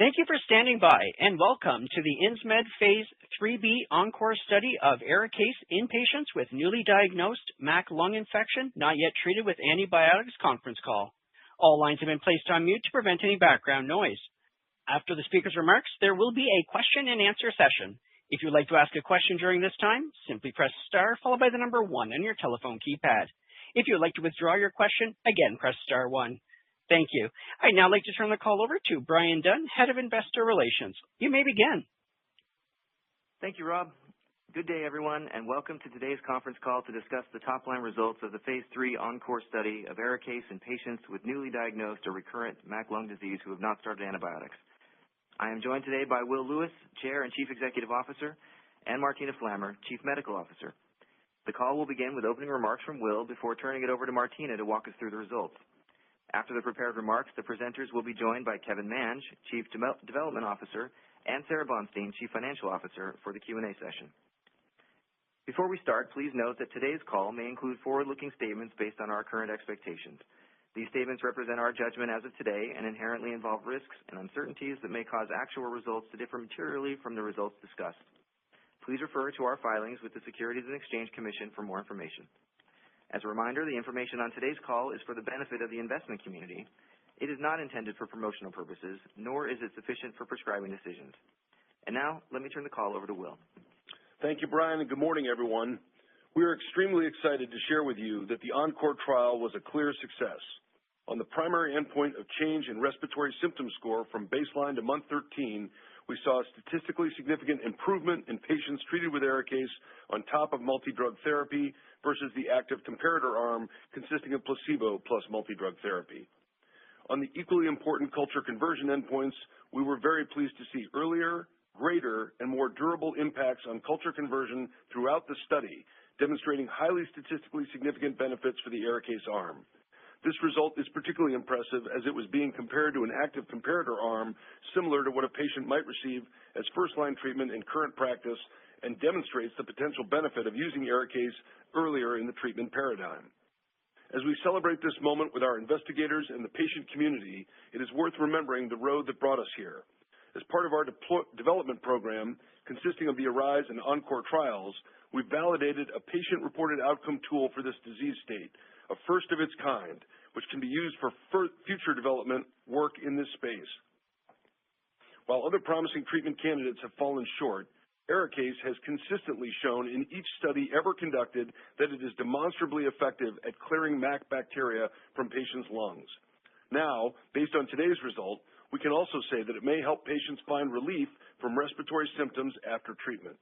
Thank you for standing by, and welcome to the Insmed Phase 3b ENCORE study of ARIKAYCE in patients with newly diagnosed MAC lung infection not yet treated with antibiotics conference call. All lines have been placed on mute to prevent any background noise. After the speaker's remarks, there will be a question and answer session. If you'd like to ask a question during this time, simply press star followed by the number 1 on your telephone keypad. If you'd like to withdraw your question, again, press star 1. Thank you. I'd now like to turn the call over to Brian Dunn, Head of Investor Relations. You may begin. Thank you, Rob. Good day, everyone, and welcome to today's conference call to discuss the top-line results of the Phase 3 ENCORE study of ARIKAYCE in patients with newly diagnosed or recurrent MAC lung disease who have not started antibiotics. I am joined today by Will Lewis, Chair and Chief Executive Officer, and Martina Flammer, Chief Medical Officer. The call will begin with opening remarks from Will before turning it over to Martina to walk us through the results. After the prepared remarks, the presenters will be joined by Kevin Mange, Chief Development Officer, and Sarah Bonstein, Chief Financial Officer, for the Q&A session. Before we start, please note that today's call may include forward-looking statements based on our current expectations. These statements represent our judgment as of today and inherently involve risks and uncertainties that may cause actual results to differ materially from the results discussed. Please refer to our filings with the Securities and Exchange Commission for more information. As a reminder, the information on today's call is for the benefit of the investment community. It is not intended for promotional purposes, nor is it sufficient for prescribing decisions. And now, let me turn the call over to Will. Thank you, Brian, and good morning, everyone. We are extremely excited to share with you that the ENCORE trial was a clear success. On the primary endpoint of change in respiratory symptom score from baseline to month 13, we saw a statistically significant improvement in patients treated with ARIKAYCE on top of multi-drug therapy versus the active comparator arm consisting of placebo plus multi-drug therapy. On the equally important culture conversion endpoints, we were very pleased to see earlier, greater, and more durable impacts on culture conversion throughout the study, demonstrating highly statistically significant benefits for the ARIKAYCE arm. This result is particularly impressive as it was being compared to an active comparator arm similar to what a patient might receive as first-line treatment in current practice and demonstrates the potential benefit of using ARIKAYCE earlier in the treatment paradigm. As we celebrate this moment with our investigators and the patient community, it is worth remembering the road that brought us here. As part of our development program, consisting of the ARISE and ENCORE trials, we validated a patient-reported outcome tool for this disease state, a first of its kind, which can be used for future development work in this space. While other promising treatment candidates have fallen short, ARIKAYCE has consistently shown in each study ever conducted that it is demonstrably effective at clearing MAC bacteria from patients' lungs. Now, based on today's result, we can also say that it may help patients find relief from respiratory symptoms after treatment.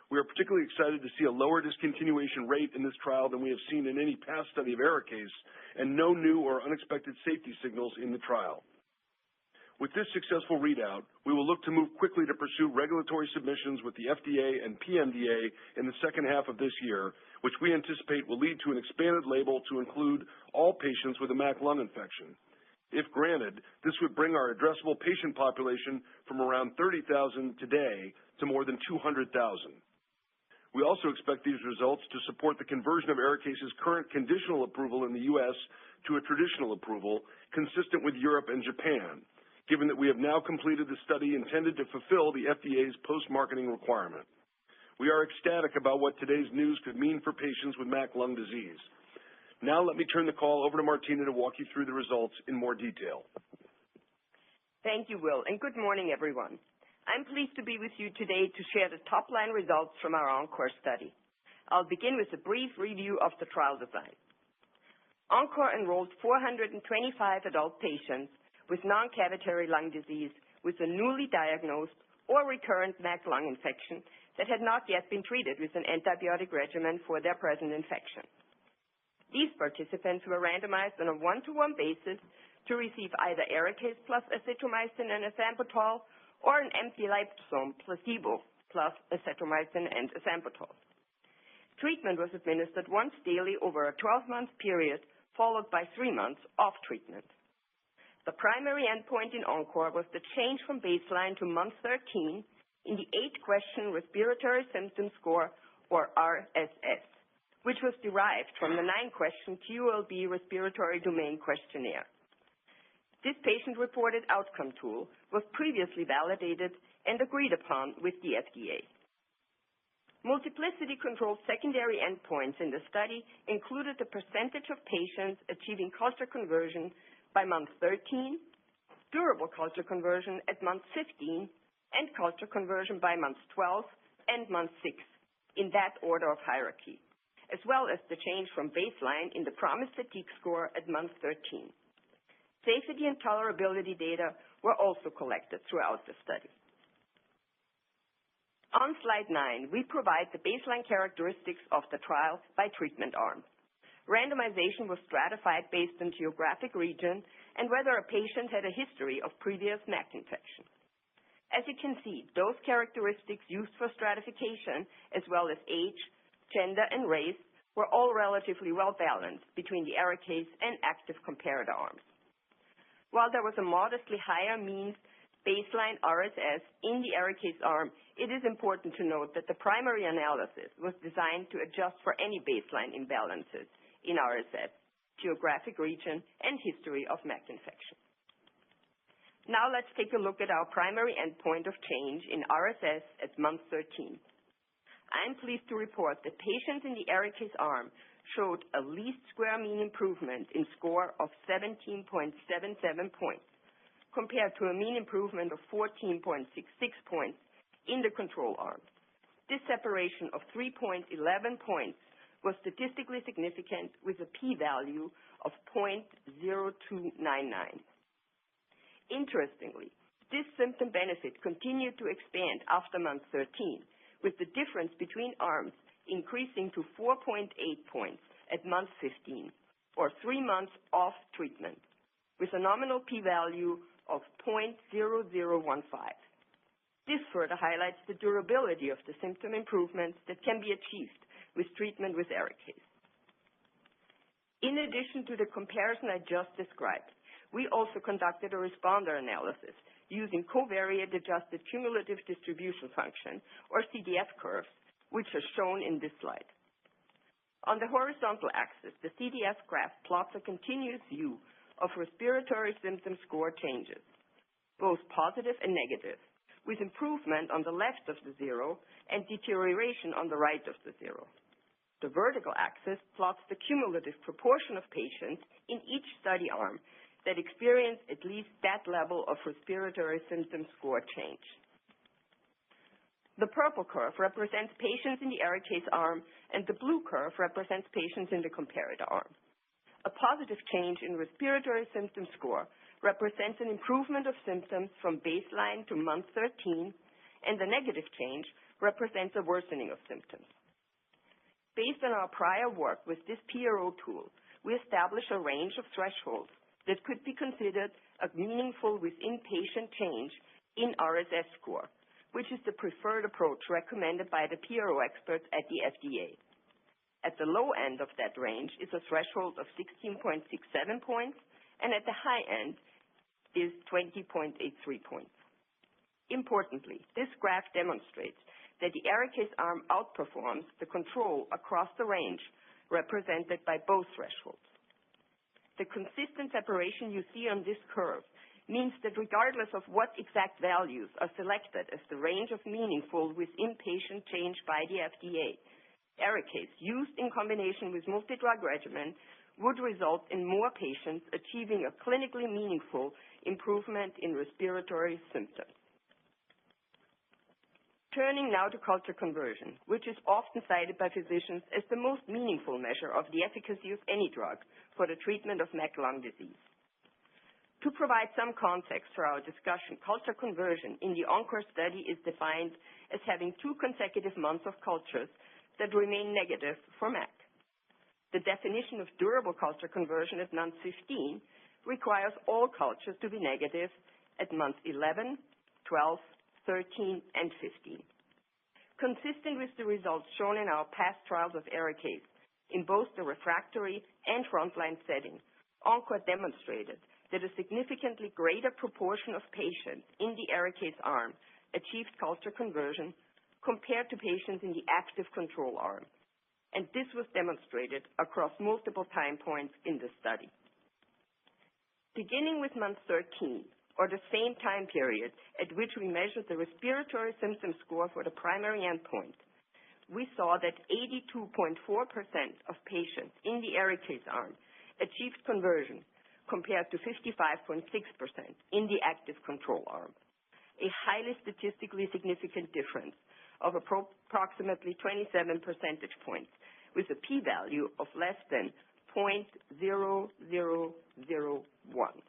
We are particularly excited to see a lower discontinuation rate in this trial than we have seen in any past study of ARIKAYCE, and no new or unexpected safety signals in the trial. With this successful readout, we will look to move quickly to pursue regulatory submissions with the FDA and PMDA in the second half of this year, which we anticipate will lead to an expanded label to include all patients with a MAC lung infection. If granted, this would bring our addressable patient population from around 30,000 today to more than 200,000. We also expect these results to support the conversion of ARIKAYCE's current conditional approval in the U.S. to a traditional approval consistent with Europe and Japan, given that we have now completed the study intended to fulfill the FDA's post-marketing requirement. We are ecstatic about what today's news could mean for patients with MAC lung disease. Now let me turn the call over to Martina to walk you through the results in more detail. Thank you, Will, and good morning, everyone. I'm pleased to be with you today to share the top-line results from our ENCORE study. I'll begin with a brief review of the trial design. ENCORE enrolled 425 adult patients with non-cavitary lung disease with a newly diagnosed or recurrent MAC lung infection that had not yet been treated with an antibiotic regimen for their present infection. These participants were randomized on a 1-to-1 basis to receive either ARIKAYCE plus azithromycin and ethambutol or an empty liposome placebo plus azithromycin and ethambutol. Treatment was administered once daily over a 12-month period, followed by 3 months off treatment. The primary endpoint in ENCORE was the change from baseline to month 13 in the 8-question respiratory symptom score, or RSS, which was derived from the 9-question QOL-B respiratory domain questionnaire. This patient-reported outcome tool was previously validated and agreed upon with the FDA. Multiplicity-controlled secondary endpoints in the study included the percentage of patients achieving culture conversion by month 13, durable culture conversion at month 15, and culture conversion by month 12 and month 6, in that order of hierarchy, as well as the change from baseline in the PROMIS fatigue score at month 13. Safety and tolerability data were also collected throughout the study. On slide 9, we provide the baseline characteristics of the trial by treatment arm. Randomization was stratified based on geographic region and whether a patient had a history of previous MAC infection. As you can see, those characteristics used for stratification, as well as age, gender, and race, were all relatively well balanced between the ARIKAYCE and active comparator arms. While there was a modestly higher mean baseline RSS in the ARIKAYCE arm, it is important to note that the primary analysis was designed to adjust for any baseline imbalances in RSS, geographic region, and history of MAC infection. Now let's take a look at our primary endpoint of change in RSS at month 13. I'm pleased to report that patients in the ARIKAYCE arm showed a least square mean improvement in score of 17.77 points, compared to a mean improvement of 14.66 points in the control arm. This separation of 3.11 points was statistically significant with a p-value of 0.0299. Interestingly, this symptom benefit continued to expand after month 13, with the difference between arms increasing to 4.8 points at month 15, or 3 months off treatment, with a nominal p-value of 0.0015. This further highlights the durability of the symptom improvements that can be achieved with treatment with ARIKAYCE. In addition to the comparison I just described, we also conducted a responder analysis using covariate adjusted cumulative distribution function, or CDF curves, which are shown in this slide. On the horizontal axis, the CDF graph plots a continuous view of respiratory symptom score changes, both positive and negative, with improvement on the left of the zero and deterioration on the right of the zero. The vertical axis plots the cumulative proportion of patients in each study arm that experience at least that level of respiratory symptom score change. The purple curve represents patients in the ARIKAYCE arm, and the blue curve represents patients in the comparator arm. A positive change in respiratory symptom score represents an improvement of symptoms from baseline to month 13, and the negative change represents a worsening of symptoms. Based on our prior work with this PRO tool, we established a range of thresholds that could be considered a meaningful within-patient change in RSS score, which is the preferred approach recommended by the PRO experts at the FDA. At the low end of that range is a threshold of 16.67 points, and at the high end is 20.83 points. Importantly, this graph demonstrates that the ARIKAYCE arm outperforms the control across the range represented by both thresholds. The consistent separation you see on this curve means that regardless of what exact values are selected as the range of meaningful within-patient change by the FDA, ARIKAYCE used in combination with multi-drug regimen would result in more patients achieving a clinically meaningful improvement in respiratory symptoms. Turning now to culture conversion, which is often cited by physicians as the most meaningful measure of the efficacy of any drug for the treatment of MAC lung disease. To provide some context for our discussion, culture conversion in the ENCORE study is defined as having 2 consecutive months of cultures that remain negative for MAC. The definition of durable culture conversion at month 15 requires all cultures to be negative at month 11, 12, 13, and 15. Consistent with the results shown in our past trials of ARIKAYCE in both the refractory and frontline setting, ENCORE demonstrated that a significantly greater proportion of patients in the ARIKAYCE arm achieved culture conversion compared to patients in the active control arm, and this was demonstrated across multiple time points in the study. Beginning with month 13, or the same time period at which we measured the respiratory symptom score for the primary endpoint, we saw that 82.4% of patients in the ARIKAYCE arm achieved conversion compared to 55.6% in the active control arm, a highly statistically significant difference of approximately 27 percentage points with a p-value of less than 0.0001.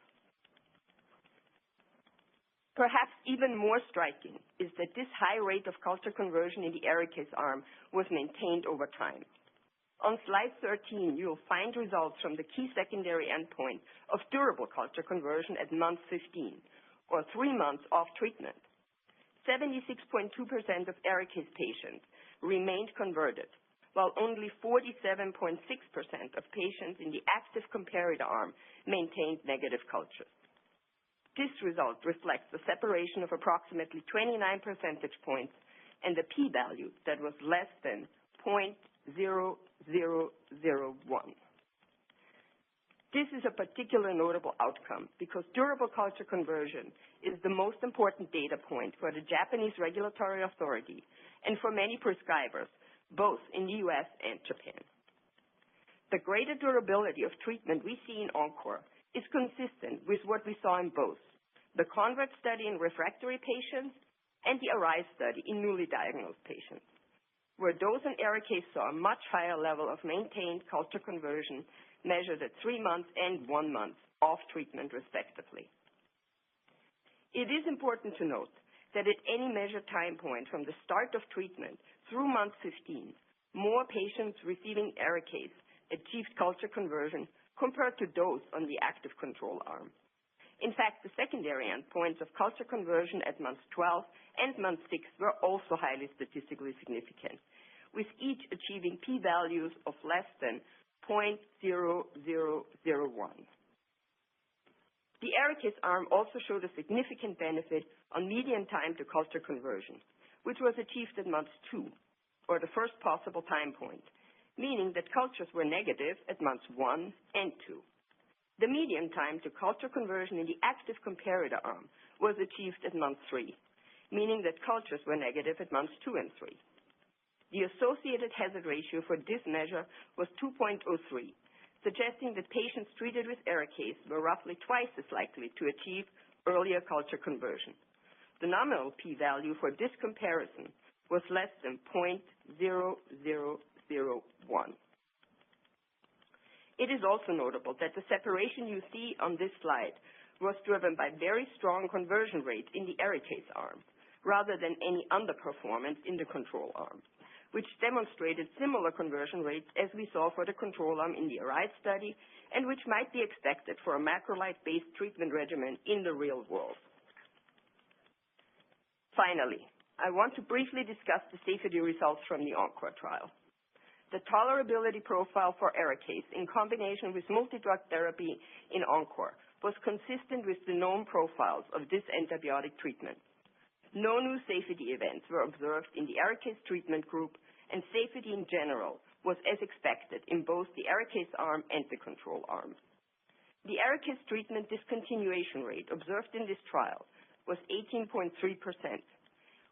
Perhaps even more striking is that this high rate of culture conversion in the ARIKAYCE arm was maintained over time. On slide 13, you will find results from the key secondary endpoint of durable culture conversion at month 15, or 3 months off treatment. 76.2% of ARIKAYCE patients remained converted, while only 47.6% of patients in the active comparator arm maintained negative cultures. This result reflects the separation of approximately 29 percentage points and a p-value that was less than 0.0001. This is a particularly notable outcome because durable culture conversion is the most important data point for the Japanese regulatory authority and for many prescribers, both in the US and Japan. The greater durability of treatment we see in ENCORE is consistent with what we saw in both the CONVERT study in refractory patients and the ARISE study in newly diagnosed patients, where those in ARIKAYCE saw a much higher level of maintained culture conversion measured at 3 months and 1 month off treatment, respectively. It is important to note that at any measured time point from the start of treatment through month 15, more patients receiving ARIKAYCE achieved culture conversion compared to those on the active control arm. In fact, the secondary endpoints of culture conversion at month 12 and month 6 were also highly statistically significant, with each achieving p-values of less than 0.0001. The ARIKAYCE arm also showed a significant benefit on median time to culture conversion, which was achieved at month 2, or the first possible time point, meaning that cultures were negative at months 1 and 2. The median time to culture conversion in the active comparator arm was achieved at month 3, meaning that cultures were negative at months 2 and 3. The associated hazard ratio for this measure was 2.03, suggesting that patients treated with ARIKAYCE were roughly twice as likely to achieve earlier culture conversion. The nominal p-value for this comparison was less than 0.0001. It is also notable that the separation you see on this slide was driven by very strong conversion rates in the ARIKAYCE arm, rather than any underperformance in the control arm, which demonstrated similar conversion rates as we saw for the control arm in the ARISE study, and which might be expected for a macrolide-based treatment regimen in the real world. Finally, I want to briefly discuss the safety results from the ENCORE trial. The tolerability profile for ARIKAYCE in combination with multi-drug therapy in ENCORE was consistent with the known profiles of this antibiotic treatment. No new safety events were observed in the ARIKAYCE treatment group, and safety in general was as expected in both the ARIKAYCE arm and the control arm. The ARIKAYCE treatment discontinuation rate observed in this trial was 18.3%,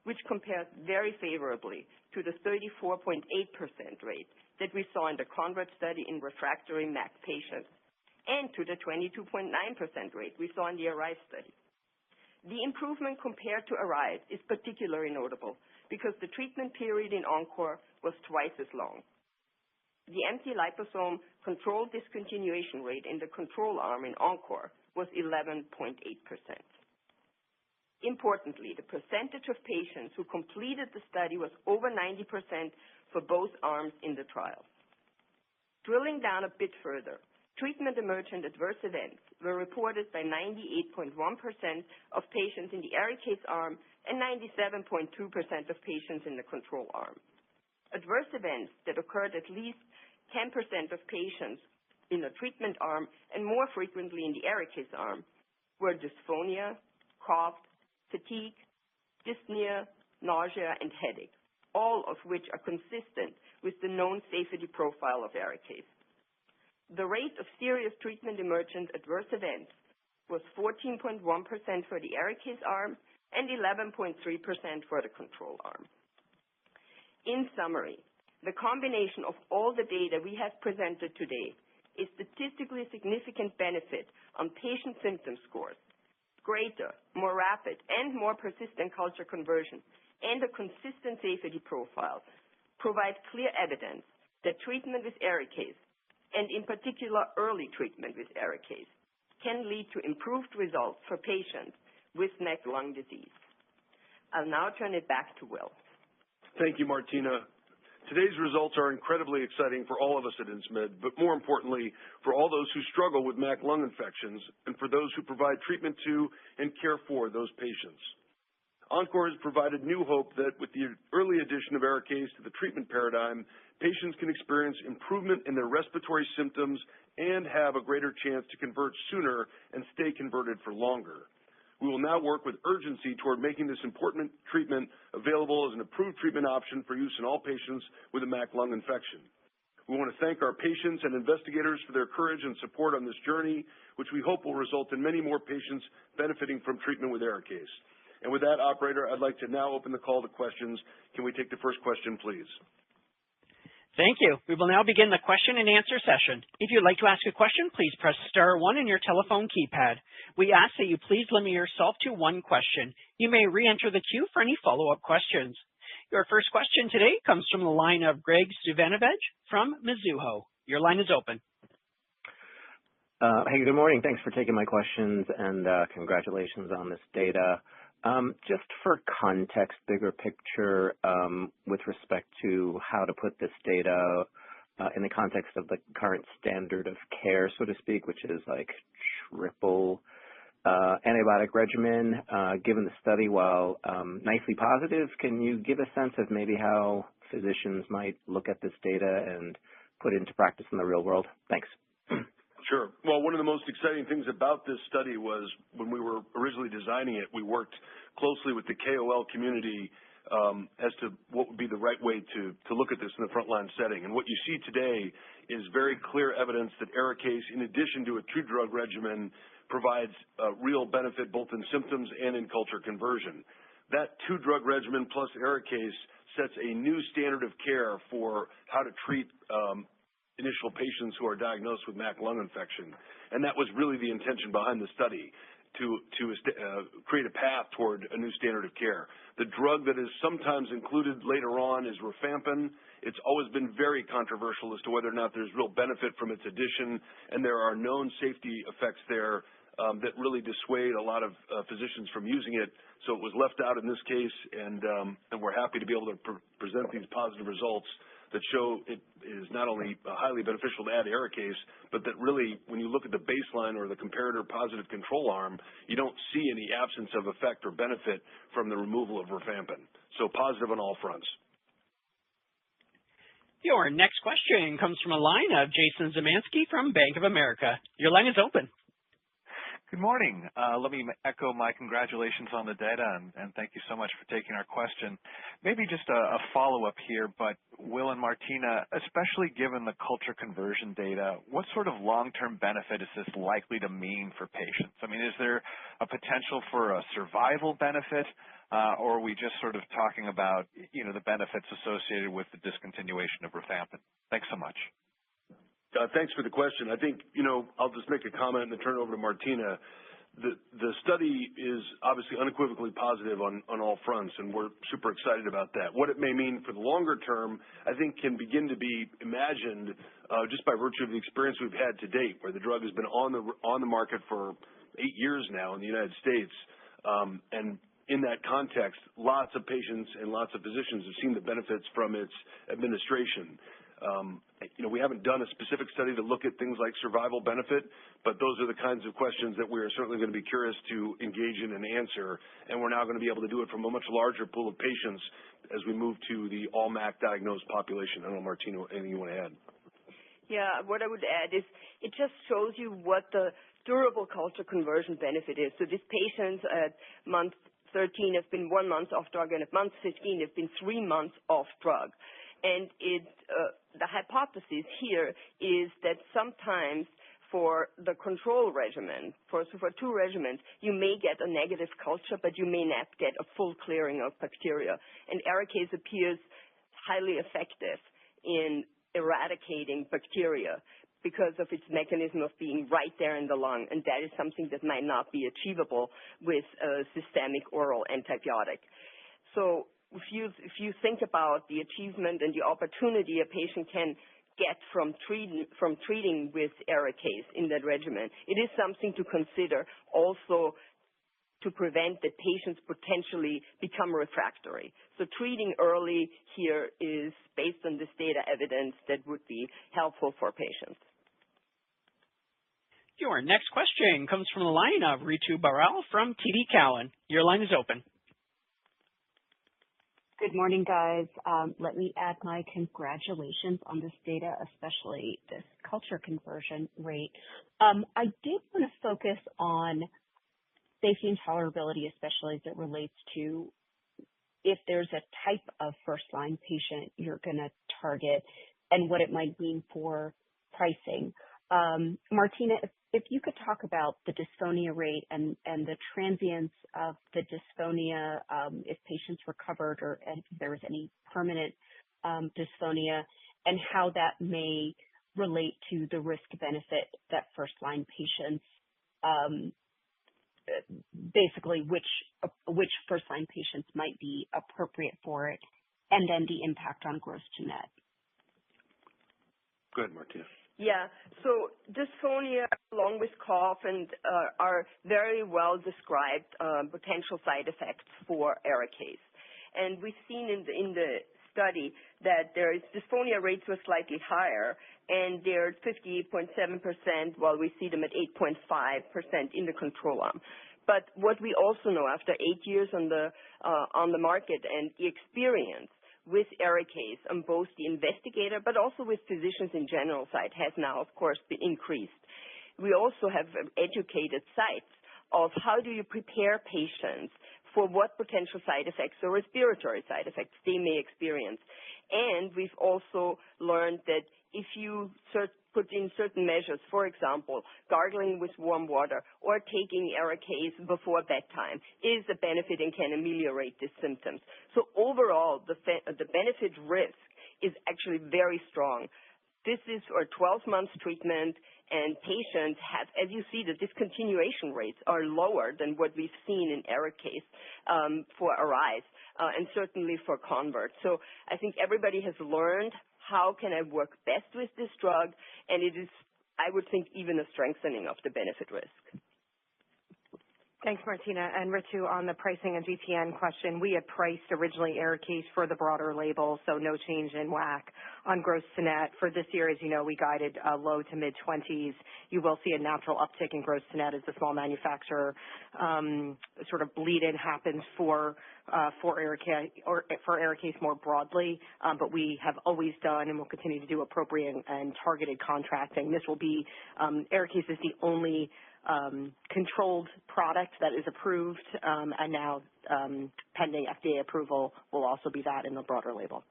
which compares very favorably to the 34.8% rate that we saw in the CONVERT study in refractory MAC patients, and to the 22.9% rate we saw in the ARISE study. The improvement compared to ARISE is particularly notable because the treatment period in ENCORE was twice as long. The empty liposome control discontinuation rate in the control arm in ENCORE was 11.8%. Importantly, the percentage of patients who completed the study was over 90% for both arms in the trial. Drilling down a bit further, treatment-emergent adverse events were reported by 98.1% of patients in the ARIKAYCE arm and 97.2% of patients in the control arm. Adverse events that occurred at least 10% of patients in the treatment arm and more frequently in the ARIKAYCE arm were dysphonia, cough, fatigue, dyspnea, nausea, and headache, all of which are consistent with the known safety profile of ARIKAYCE. The rate of serious treatment-emergent adverse events was 14.1% for the ARIKAYCE arm and 11.3% for the control arm. In summary, the combination of all the data we have presented today is statistically significant benefit on patient symptom scores, greater, more rapid, and more persistent culture conversion, and a consistent safety profile provide clear evidence that treatment with ARIKAYCE, and in particular early treatment with ARIKAYCE, can lead to improved results for patients with MAC lung disease. I'll now turn it back to Will. Thank you, Martina. Today's results are incredibly exciting for all of us at Insmed, but more importantly, for all those who struggle with MAC lung infections and for those who provide treatment to and care for those patients. ENCORE has provided new hope that with the early addition of ARIKAYCE to the treatment paradigm, patients can experience improvement in their respiratory symptoms and have a greater chance to convert sooner and stay converted for longer. We will now work with urgency toward making this important treatment available as an approved treatment option for use in all patients with a MAC lung infection. We want to thank our patients and investigators for their courage and support on this journey, which we hope will result in many more patients benefiting from treatment with ARIKAYCE. And with that, operator, I'd like to now open the call to questions. Can we take the first question, please? Thank you. We will now begin the question and answer session. If you'd like to ask a question, please press star one in your telephone keypad. We ask that you please limit yourself to one question. You may re-enter the queue for any follow-up questions. Your first question today comes from the line of Greg Suvannavejh from Mizuho. Your line is open. Hey, good morning. Thanks for taking my questions, and congratulations on this data. Just for context, bigger picture, with respect to how to put this data in the context of the current standard of care, so to speak, which is like triple antibiotic regimen, given the study, while nicely positive, can you give a sense of maybe how physicians might look at this data and put it into practice in the real world? Thanks. Sure. Well, one of the most exciting things about this study was when we were originally designing it, we worked closely with the KOL community as to what would be the right way to look at this in the frontline setting. And what you see today is very clear evidence that ARIKAYCE, in addition to a two-drug regimen, provides real benefit both in symptoms and in culture conversion. That two-drug regimen plus ARIKAYCE sets a new standard of care for how to treat initial patients who are diagnosed with MAC lung infection. And that was really the intention behind the study, to create a path toward a new standard of care. The drug that is sometimes included later on is rifampin. It's always been very controversial as to whether or not there's real benefit from its addition, and there are known safety effects there that really dissuade a lot of physicians from using it. So it was left out in this case, and we're happy to be able to present these positive results that show it is not only highly beneficial to add ARIKAYCE, but that really, when you look at the baseline or the comparator positive control arm, you don't see any absence of effect or benefit from the removal of rifampin. So positive on all fronts. Your next question comes from a line of Jason Zemansky from Bank of America. Your line is open. Good morning. Let me echo my congratulations on the data, and thank you so much for taking our question. Maybe just a follow-up here, but Will and Martina, especially given the culture conversion data, what sort of long-term benefit is this likely to mean for patients? I mean, is there a potential for a survival benefit, or are we just sort of talking about, the benefits associated with the discontinuation of rifampin? Thanks so much. Thanks for the question. I think, I'll just make a comment and then turn it over to Martina. The study is obviously unequivocally positive on all fronts, and we're super excited about that. What it may mean for the longer term, I think, can begin to be imagined just by virtue of the experience we've had to date, where the drug has been on the market for 8 years now in the United States. And in that context, lots of patients and lots of physicians have seen the benefits from its administration. We haven't done a specific study to look at things like survival benefit, but those are the kinds of questions that we are certainly going to be curious to engage in and answer. And we're now going to be able to do it from a much larger pool of patients as we move to the all MAC diagnosed population. I don't know, Martina, anything you want to add? Yeah, what I would add is it just shows you what the durable culture conversion benefit is. So these patients at month 13 have been 1 month off drug, and at month 15 have been 3 months off drug. And the hypothesis here is that sometimes for the control regimen, for 2 regimens, you may get a negative culture, but you may not get a full clearing of bacteria. And ARIKAYCE appears highly effective in eradicating bacteria because of its mechanism of being right there in the lung, and that is something that might not be achievable with a systemic oral antibiotic. So if you think about the achievement and the opportunity a patient can get from treating with ARIKAYCE in that regimen, it is something to consider also to prevent that patients potentially become refractory. So treating early here is based on this data evidence that would be helpful for patients. Your next question comes from the line of Ritu Baral from TD Cowen. Your line is open. Good morning, guys. Let me add my congratulations on this data, especially this culture conversion rate. I did want to focus on safety and tolerability, especially as it relates to if there's a type of first-line patient you're going to target and what it might mean for pricing. Martina, if you could talk about the dysphonia rate and the transience of the dysphonia, if patients recovered or if there was any permanent dysphonia, and how that may relate to the risk-benefit that first-line patients, basically which first-line patients might be appropriate for it, and then the impact on gross to net. Go ahead, Martina. Yeah, so dysphonia along with cough and are very well described potential side effects for ARIKAYCE. And we've seen in the study that their dysphonia rates were slightly higher, and they're at 58.7%, while we see them at 8.5% in the control arm. But what we also know after 8 years on the market and the experience with ARIKAYCE on both the investigator but also with physicians in general side has now, of course, been increased. We also have educated sites of how do you prepare patients for what potential side effects or respiratory side effects they may experience. And we've also learned that if you put in certain measures, for example, gargling with warm water or taking ARIKAYCE before bedtime is a benefit and can ameliorate these symptoms. So overall, the benefit risk is actually very strong. This is for 12 months treatment, and patients have, as you see, the discontinuation rates are lower than what we've seen in ARIKAYCE for ARISE and certainly for CONVERT. So I think everybody has learned how can I work best with this drug, and it is, I would think, even a strengthening of the benefit risk. Thanks, Martina. And Ritu, on the pricing and GTN question, we had priced originally ARIKAYCE for the broader label, so no change in WAC. On gross to net, for this year, as you know, we guided low to mid-20s. You will see a natural uptick in gross to net as the small manufacturer sort of bleed-in happens for ARIKAYCE or for ARIKAYCE more broadly, but we have always done and will continue to do appropriate and targeted contracting. This will be, ARIKAYCE is the only controlled product that is approved, and now pending FDA approval will also be that in the broader label.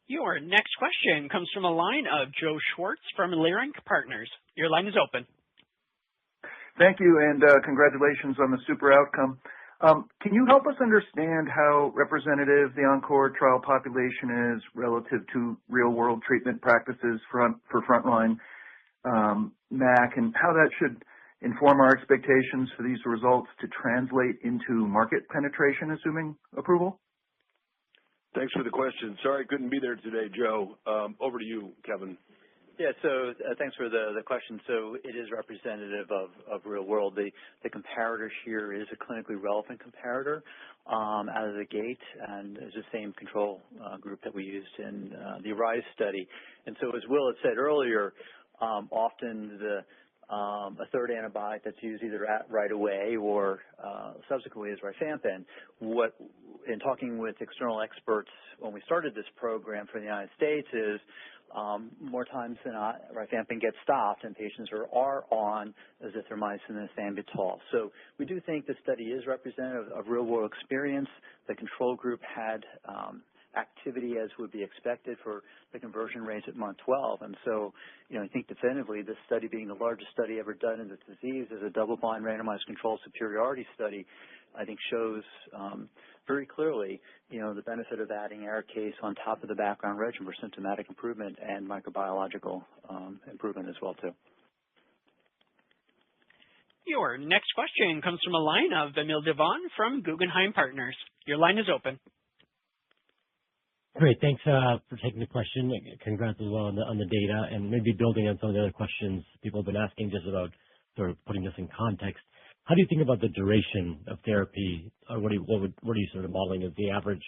Your next question comes from a line of Joe Schwartz from Leerink Partners. Your line is open. Thank you, and congratulations on the super outcome. Can you help us understand how representative the ENCORE trial population is relative to real-world treatment practices for frontline MAC, and how that should inform our expectations for these results to translate into market penetration, assuming approval? Thanks for the question. Sorry I couldn't be there today, Joe. Over to you, Kevin. Yeah, so thanks for the question. So it is representative of real world. The comparator here is a clinically relevant comparator out of the gate, and it's the same control group that we used in the ARISE study. And so as Will had said earlier, often a third antibiotic that's used either right away or subsequently is rifampin. In talking with external experts when we started this program for the United States is more times than not, rifampin gets stopped and patients are on azithromycin and ethambutol. So we do think the study is representative of real-world experience. The control group had activity as would be expected for the conversion rates at month 12. And so, I think definitively this study being the largest study ever done in this disease as a double-blind randomized controlled superiority study, I think shows very clearly, the benefit of adding ARIKAYCE on top of the background regimen for symptomatic improvement and microbiological improvement as well, too. Your next question comes from a line of Vamil Divan from Guggenheim Partners. Your line is open. Great. Thanks for taking the question. Congrats as well on the data, and maybe building on some of the other questions people have been asking just about sort of putting this in context. How do you think about the duration of therapy? Or what are you sort of modeling as the average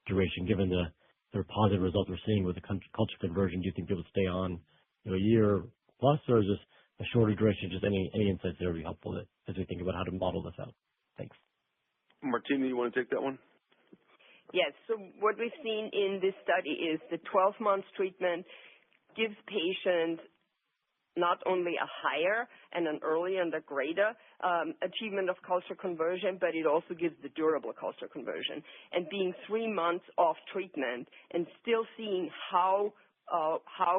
duration given the sort of positive results we're seeing with the culture conversion? Do you think people stay on a year plus, or is this a shorter duration? Just any insights there would be helpful as we think about how to model this out. Thanks. Martina, you want to take that one? Yes. So what we've seen in this study is the 12 months treatment gives patients not only a higher and an earlier and a greater achievement of culture conversion, but it also gives the durable culture conversion. And being 3 months off treatment and still seeing how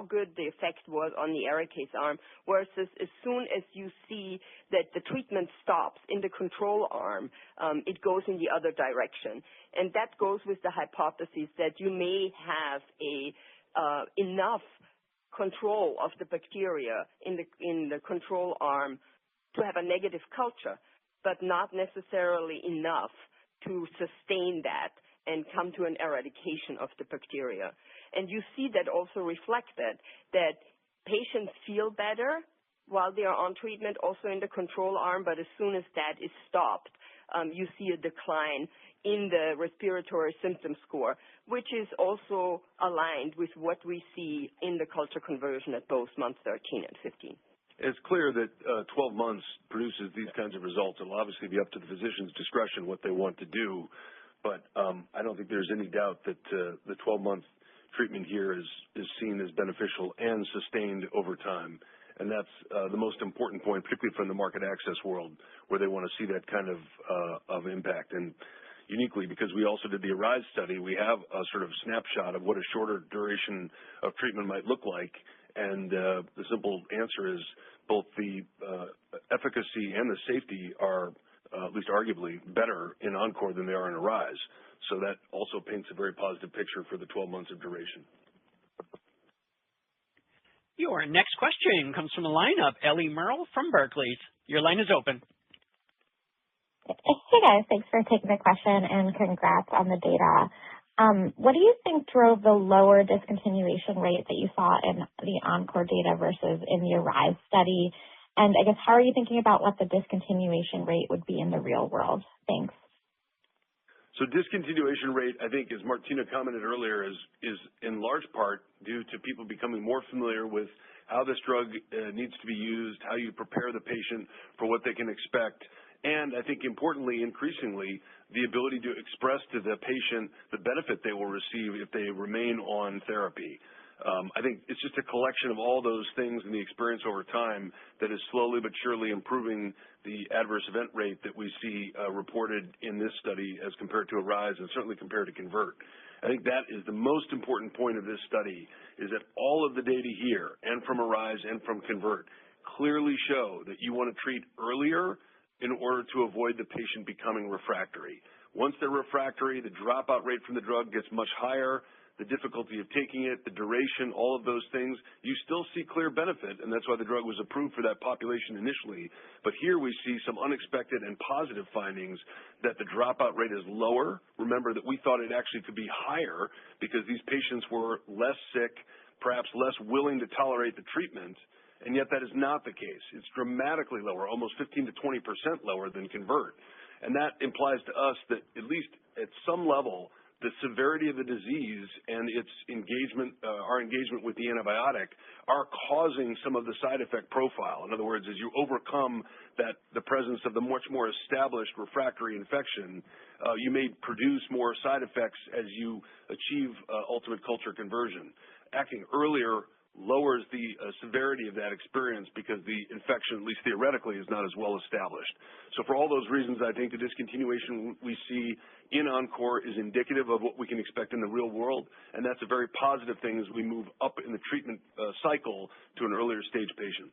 good the effect was on the ARIKAYCE arm, versus as soon as you see that the treatment stops in the control arm, it goes in the other direction. And that goes with the hypothesis that you may have enough control of the bacteria in the control arm to have a negative culture, but not necessarily enough to sustain that and come to an eradication of the bacteria. And you see that also reflected, that patients feel better while they are on treatment, also in the control arm, but as soon as that is stopped, you see a decline in the respiratory symptom score, which is also aligned with what we see in the culture conversion at both months 13 and 15. It's clear that 12 months produces these kinds of results. It'll obviously be up to the physician's discretion what they want to do, but I don't think there's any doubt that the 12-month treatment here is seen as beneficial and sustained over time. And that's the most important point, particularly from the market access world, where they want to see that kind of impact. And uniquely, because we also did the ARISE study, we have a sort of snapshot of what a shorter duration of treatment might look like. And the simple answer is both the efficacy and the safety are, at least arguably, better in ENCORE than they are in ARISE. So that also paints a very positive picture for the 12 months of duration. Your next question comes from a line of Ellie Merle from Barclays. Your line is open. Hey guys, thanks for taking the question and congrats on the data. What do you think drove the lower discontinuation rate that you saw in the ENCORE data versus in the ARISE study? And I guess how are you thinking about what the discontinuation rate would be in the real world? Thanks. So discontinuation rate, I think, as Martina commented earlier, is in large part due to people becoming more familiar with how this drug needs to be used, how you prepare the patient for what they can expect, and I think importantly, increasingly, the ability to express to the patient the benefit they will receive if they remain on therapy. I think it's just a collection of all those things and the experience over time that is slowly but surely improving the adverse event rate that we see reported in this study as compared to ARISE and certainly compared to CONVERT. I think that is the most important point of this study, is that all of the data here and from ARISE and from CONVERT clearly show that you want to treat earlier in order to avoid the patient becoming refractory. Once they're refractory, the dropout rate from the drug gets much higher. The difficulty of taking it, the duration, all of those things, you still see clear benefit, and that's why the drug was approved for that population initially. But here we see some unexpected and positive findings that the dropout rate is lower. Remember that we thought it actually could be higher because these patients were less sick, perhaps less willing to tolerate the treatment, and yet that is not the case. It's dramatically lower, almost 15 to 20% lower than CONVERT. And that implies to us that at least at some level, the severity of the disease and its engagement, our engagement with the antibiotic, are causing some of the side effect profile. In other words, as you overcome the presence of the much more established refractory infection, you may produce more side effects as you achieve ultimate culture conversion. Acting earlier lowers the severity of that experience because the infection, at least theoretically, is not as well established. So for all those reasons, I think the discontinuation we see in ENCORE is indicative of what we can expect in the real world, and that's a very positive thing as we move up in the treatment cycle to an earlier stage patient.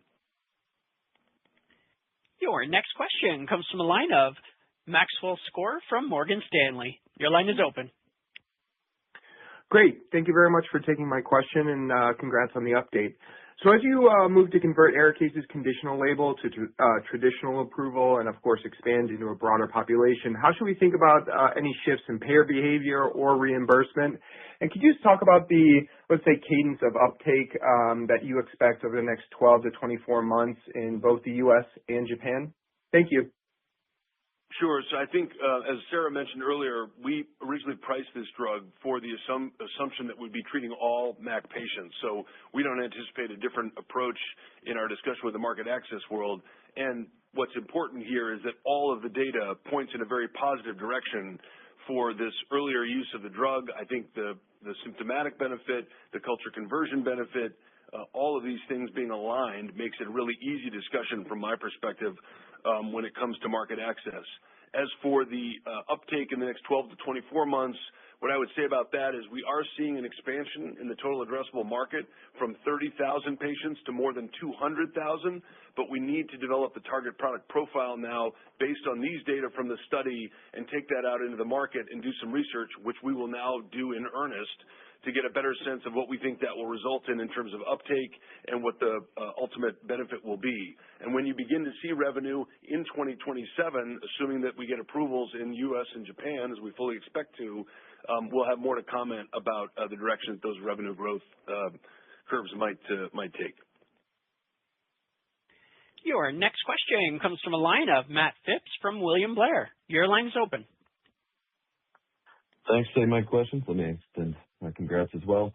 Your next question comes from the line of Maxwell Skor from Morgan Stanley. Your line is open. Great. Thank you very much for taking my question, and congrats on the update. So as you move to convert ARIKAYCE's conditional label to traditional approval and, of course, expand into a broader population, how should we think about any shifts in payer behavior or reimbursement? And could you just talk about the, let's say, cadence of uptake that you expect over the next 12 to 24 months in both the U.S. and Japan? Thank you. Sure. So I think, as Sarah mentioned earlier, we originally priced this drug for the assumption that we'd be treating all MAC patients. So we don't anticipate a different approach in our discussion with the market access world. And what's important here is that all of the data points in a very positive direction for this earlier use of the drug. I think the symptomatic benefit, the culture conversion benefit, all of these things being aligned makes it a really easy discussion from my perspective when it comes to market access. As for the uptake in the next 12 to 24 months, what I would say about that is we are seeing an expansion in the total addressable market from 30,000 patients to more than 200,000, but we need to develop the target product profile now based on these data from the study and take that out into the market and do some research, which we will now do in earnest to get a better sense of what we think that will result in terms of uptake and what the ultimate benefit will be. And when you begin to see revenue in 2027, assuming that we get approvals in U.S. and Japan, as we fully expect to, we'll have more to comment about the direction that those revenue growth curves might take. Your next question comes from a line of Matt Phipps from William Blair. Your line is open. Thanks for taking my questions. Let me extend my congrats as well.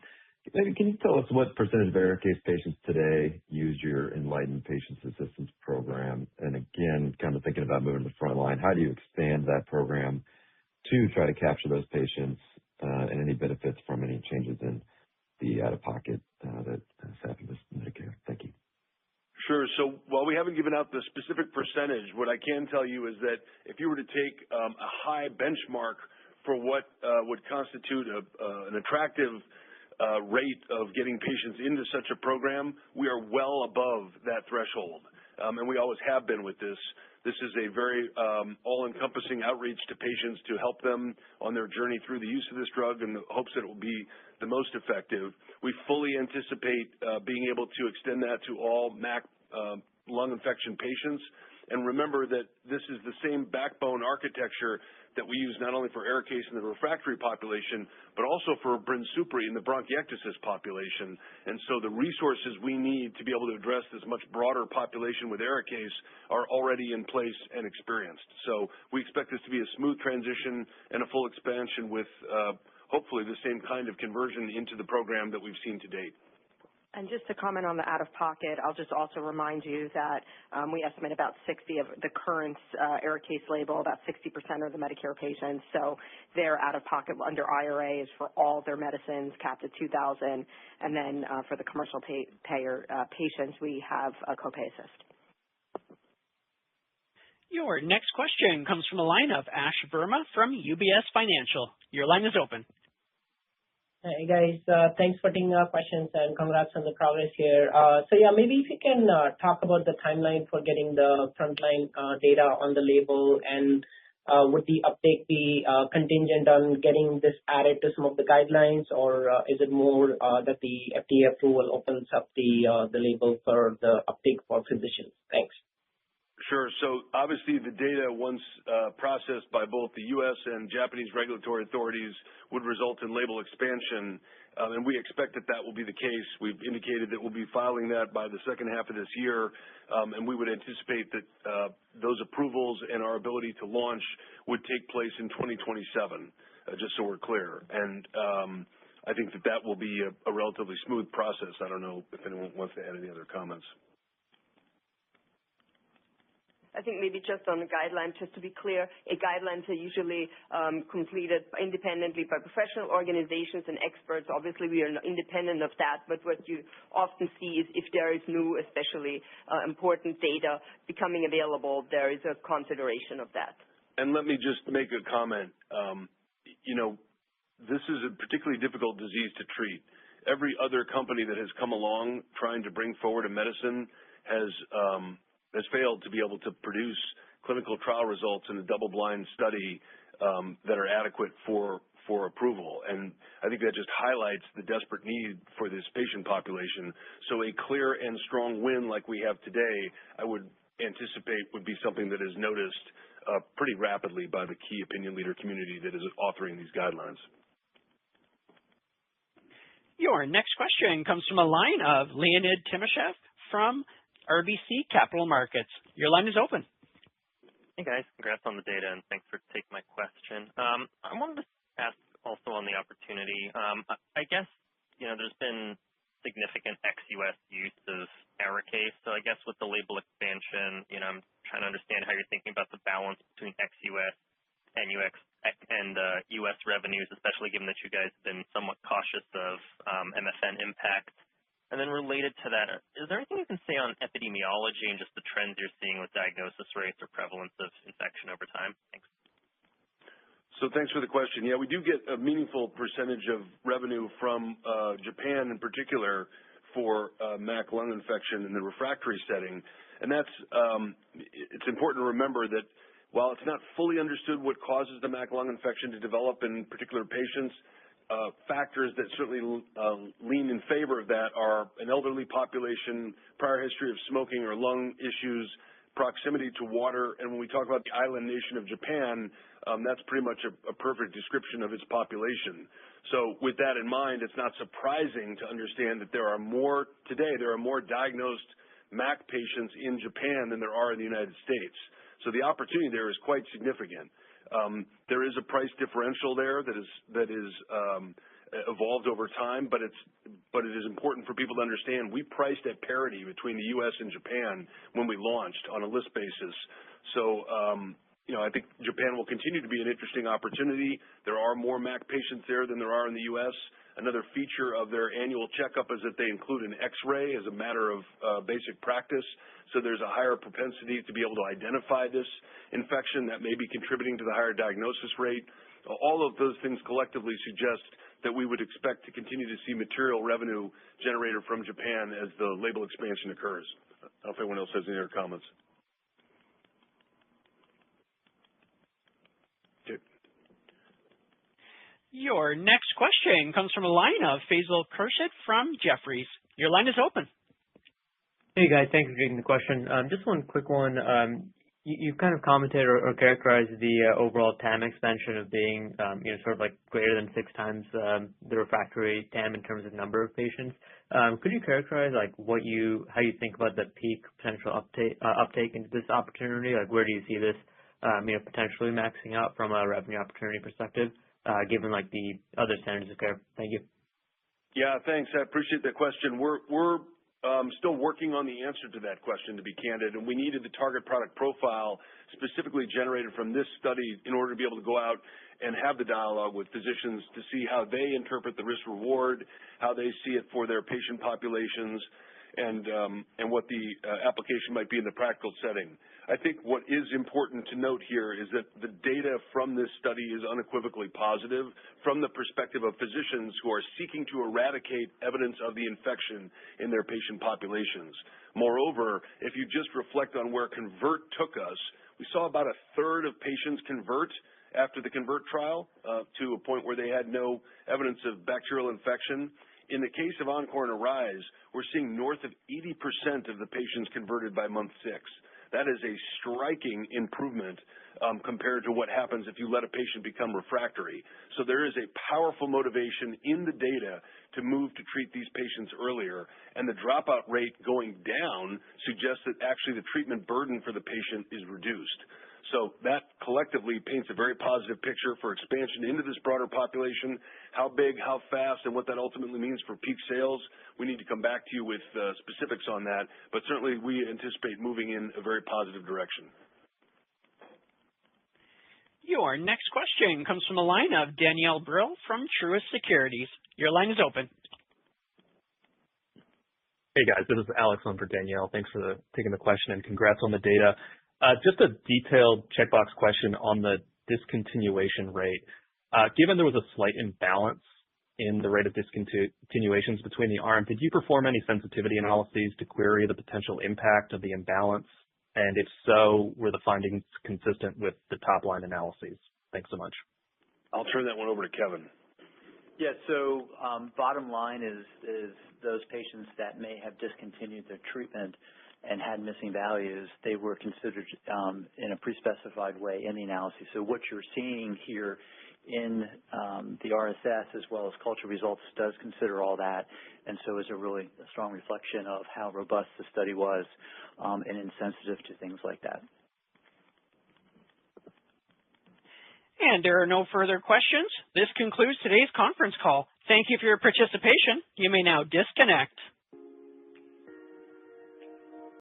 Maybe can you tell us what percentage of ARIKAYCE patients today use your Enlightened Patients Assistance Program? And again, kind of thinking about moving to the front line, how do you expand that program to try to capture those patients and any benefits from any changes in the out-of-pocket that has happened with Medicare? Thank you. Sure. So while we haven't given out the specific percentage, what I can tell you is that if you were to take a high benchmark for what would constitute an attractive rate of getting patients into such a program, we are well above that threshold. And we always have been with this. This is a very all-encompassing outreach to patients to help them on their journey through the use of this drug in the hopes that it will be the most effective. We fully anticipate being able to extend that to all MAC lung infection patients. And remember that this is the same backbone architecture that we use not only for ARIKAYCE in the refractory population, but also for BRINSUPRI in the bronchiectasis population. And so the resources we need to be able to address this much broader population with ARIKAYCE are already in place and experienced. So we expect this to be a smooth transition and a full expansion with hopefully the same kind of conversion into the program that we've seen to date. And just to comment on the out-of-pocket, I'll just also remind you that we estimate about 60 of the current ARIKAYCE label, about 60% are the Medicare patients. So their out-of-pocket under IRA is for all their medicines capped at $2,000. And then for the commercial payer patients, we have a copay assist. Your next question comes from the line of Ash Verma from UBS Financial. Your line is open. Hey guys, thanks for taking our questions and congrats on the progress here. So yeah, maybe if you can talk about the timeline for getting the frontline data on the label, and would the uptake be contingent on getting this added to some of the guidelines, or is it more that the FDA approval opens up the label for the uptake for physicians? Thanks. Sure. So obviously the data, once processed by both the U.S. and Japanese regulatory authorities, would result in label expansion, and we expect that that will be the case. We've indicated that we'll be filing that by the second half of this year, and we would anticipate that those approvals and our ability to launch would take place in 2027, just so we're clear. And I think that that will be a relatively smooth process. I don't know if anyone wants to add any other comments. I think maybe just on the guidelines, just to be clear, guidelines are usually completed independently by professional organizations and experts. Obviously, we are independent of that, but what you often see is if there is new, especially important data becoming available, there is a consideration of that. And let me just make a comment. This is a particularly difficult disease to treat. Every other company that has come along trying to bring forward a medicine has failed to be able to produce clinical trial results in a double-blind study that are adequate for approval. And I think that just highlights the desperate need for this patient population. So a clear and strong win like we have today, I would anticipate would be something that is noticed pretty rapidly by the key opinion leader community that is authoring these guidelines. Your next question comes from a line of Leonid Timashev from RBC Capital Markets. Your line is open. Hey guys, congrats on the data and thanks for taking my question. I wanted to ask also on the opportunity. I guess, there's been significant ex-US use of ARIKAYCE. So I guess with the label expansion, I'm trying to understand how you're thinking about the balance between ex-US and US revenues, especially given that you guys have been somewhat cautious of MFN impact. And then related to that, is there anything you can say on epidemiology and just the trends you're seeing with diagnosis rates or prevalence of infection over time? Thanks. So thanks for the question. Yeah, we do get a meaningful percentage of revenue from Japan in particular for MAC lung infection in the refractory setting. And it's important to remember that while it's not fully understood what causes the MAC lung infection to develop in particular patients, factors that certainly lean in favor of that are an elderly population, prior history of smoking or lung issues, proximity to water, and when we talk about the island nation of Japan, that's pretty much a perfect description of its population. So with that in mind, it's not surprising to understand that there are more diagnosed MAC patients in Japan than there are in the United States. So the opportunity there is quite significant. There is a price differential there that is evolved over time, but it is important for people to understand we priced at parity between the U.S. and Japan when we launched on a list basis. So I think Japan will continue to be an interesting opportunity. There are more MAC patients there than there are in the U.S. Another feature of their annual checkup is that they include an X-ray as a matter of basic practice. So there's a higher propensity to be able to identify this infection that may be contributing to the higher diagnosis rate. All of those things collectively suggest that we would expect to continue to see material revenue generated from Japan as the label expansion occurs. I don't know if anyone else has any other comments. Okay. Your next question comes from a line of Faisal Khurshid from Jefferies. Your line is open. Hey guys, thanks for taking the question. Just one quick one. You've kind of commented or characterized the overall TAM expansion of being, sort of like greater than 6 times the refractory TAM in terms of number of patients. Could you characterize how you think about the peak potential uptake into this opportunity? Like where do you see this, potentially maxing out from a revenue opportunity perspective, given the other standards of care? Thank you. Yeah, thanks. I appreciate that question. We're still working on the answer to that question, to be candid, and we needed the target product profile specifically generated from this study in order to be able to go out and have the dialogue with physicians to see how they interpret the risk-reward, how they see it for their patient populations, and what the application might be in the practical setting. I think what is important to note here is that the data from this study is unequivocally positive from the perspective of physicians who are seeking to eradicate evidence of the infection in their patient populations. Moreover, if you just reflect on where CONVERT took us, we saw about a third of patients convert after the CONVERT trial to a point where they had no evidence of bacterial infection. In the case of ENCORE and ARISE, we're seeing north of 80% of the patients converted by month 6. That is a striking improvement compared to what happens if you let a patient become refractory. So there is a powerful motivation in the data to move to treat these patients earlier, and the dropout rate going down suggests that actually the treatment burden for the patient is reduced. So that collectively paints a very positive picture for expansion into this broader population. How big, how fast, and what that ultimately means for peak sales, we need to come back to you with specifics on that, but certainly we anticipate moving in a very positive direction. Your next question comes from a line of Danielle Brill from Truist Securities. Your line is open. Hey guys, this is Alex on for Danielle. Thanks for taking the question and congrats on the data. Just a detailed checkbox question on the discontinuation rate. Given there was a slight imbalance in the rate of discontinuations between the arms, did you perform any sensitivity analyses to query the potential impact of the imbalance? And if so, were the findings consistent with the top-line analyses? Thanks so much. I'll turn that one over to Kevin. Yeah, so bottom line is those patients that may have discontinued their treatment and had missing values, they were considered in a pre-specified way in the analysis. So what you're seeing here in the RSS as well as culture results does consider all that, and so is a really strong reflection of how robust the study was and insensitive to things like that. And there are no further questions. This concludes today's conference call. Thank you for your participation. You may now disconnect.